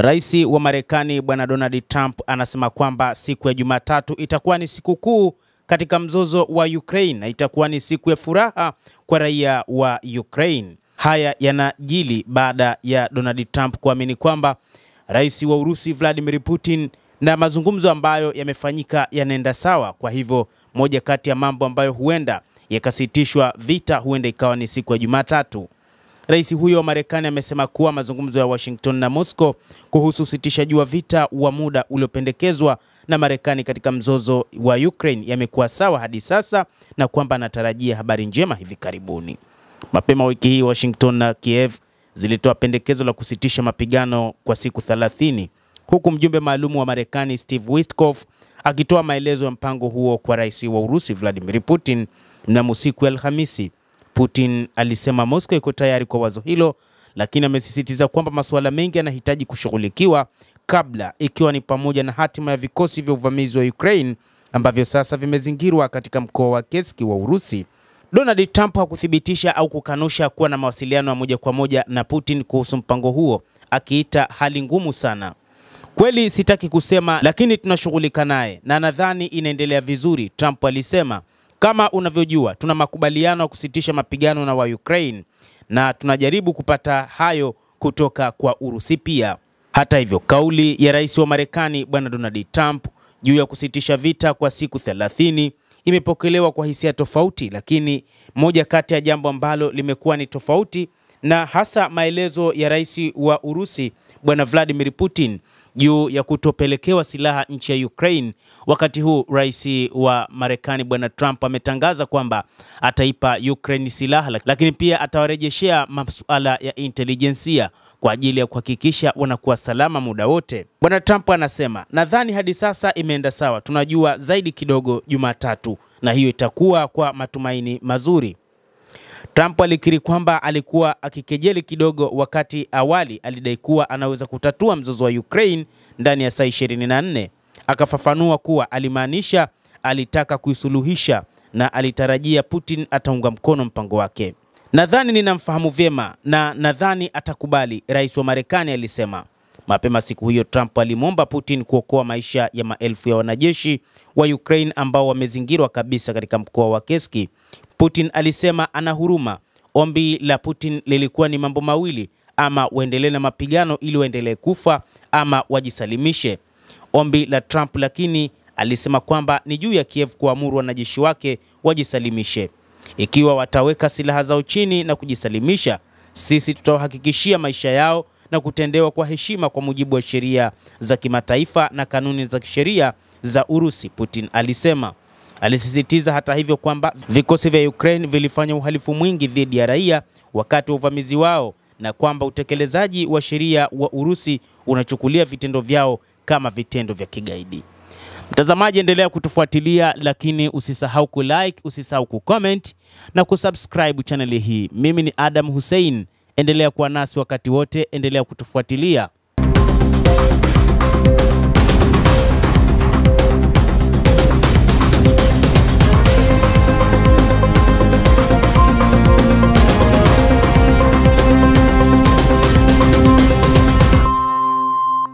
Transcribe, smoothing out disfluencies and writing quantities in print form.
Rais wa Marekani Bwana Donald Trump anasema kwamba siku ya Jumatatu itakuwa ni siku kuu katika mzozo wa Ukraine na itakuwa ni siku ya furaha kwa raia wa Ukraine. Haya yanajili baada ya Donald Trump kuamini kwamba Rais wa Urusi Vladimir Putin na mazungumzo ambayo yamefanyika yanaenda sawa. Kwa hivyo moja kati ya mambo ambayo huenda yakasitishwa vita huenda ikawa ni siku ya Jumatatu. Rais huyo wa Marekani amesema kuwa mazungumzo ya Washington na Moscow kuhusu usitishaji wa vita wa muda uliopendekezwa na Marekani katika mzozo wa Ukraine yamekuwa sawa hadi sasa na kwamba anatarajia habari njema hivi karibuni. Mapema wiki hii Washington na Kiev zilitoa pendekezo la kusitisha mapigano kwa siku 30 huku mjumbe maalum wa Marekani Steve Witkoff akitoa maelezo ya mpango huo kwa Rais wa Urusi Vladimir Putin mnamo siku ya Alhamisi. Putin alisema Moscow iko tayari kwa wazo hilo, lakini amesisitiza kwamba masuala mengi yanahitaji kushughulikiwa kabla, ikiwa ni pamoja na hatima ya vikosi vya uvamizi wa Ukraine ambavyo sasa vimezingirwa katika mkoa wa Kursk wa Urusi. Donald Trump hakuthibitisha au kukanusha kuwa na mawasiliano ya moja kwa moja na Putin kuhusu mpango huo, akiita hali ngumu sana. Kweli sitaki kusema, lakini tunashughulika naye na nadhani inaendelea vizuri, Trump alisema. Kama unavyojua, tuna makubaliano ya kusitisha mapigano na wa Ukraine na tunajaribu kupata hayo kutoka kwa Urusi pia. Hata hivyo, kauli ya rais wa Marekani Bwana Donald Trump juu ya kusitisha vita kwa siku 30 imepokelewa kwa hisia tofauti, lakini moja kati ya jambo ambalo limekuwa ni tofauti na hasa maelezo ya rais wa Urusi Bwana Vladimir Putin juu ya kutopelekewa silaha nchi ya Ukraine. Wakati huu rais wa Marekani Bwana Trump ametangaza kwamba ataipa Ukraine silaha, lakini pia atawarejeshea masuala ya intelijensia kwa ajili ya kuhakikisha wanakuwa salama muda wote. Bwana Trump anasema, nadhani hadi sasa imeenda sawa, tunajua zaidi kidogo Jumatatu na hiyo itakuwa kwa matumaini mazuri. Trump alikiri kwamba alikuwa akikejeli kidogo wakati awali alidai kuwa anaweza kutatua mzozo wa Ukraine ndani ya saa 24. Akafafanua kuwa alimaanisha alitaka kuisuluhisha na alitarajia Putin ataunga mkono mpango wake. Nadhani ninamfahamu vyema na nadhani atakubali, rais wa Marekani alisema. Mapema siku hiyo Trump alimwomba Putin kuokoa maisha ya maelfu ya wanajeshi wa Ukraine ambao wamezingirwa kabisa katika mkoa wa Kursk. Putin alisema ana huruma. Ombi la Putin lilikuwa ni mambo mawili: ama waendelee na mapigano ili waendelee kufa ama wajisalimishe. Ombi la Trump lakini alisema kwamba ni juu ya Kiev kuamuru wanajeshi wake wajisalimishe. Ikiwa wataweka silaha zao chini na kujisalimisha, sisi tutawahakikishia maisha yao na kutendewa kwa heshima kwa mujibu wa sheria za kimataifa na kanuni za kisheria za Urusi, Putin alisema. Alisisitiza hata hivyo kwamba vikosi vya Ukraine vilifanya uhalifu mwingi dhidi ya raia wakati wa uvamizi wao na kwamba utekelezaji wa sheria wa Urusi unachukulia vitendo vyao kama vitendo vya kigaidi. Mtazamaji, endelea kutufuatilia, lakini usisahau kulike, usisahau kucomment na kusubscribe channel hii. Mimi ni Adam Hussein, endelea kuwa nasi wakati wote, endelea kutufuatilia.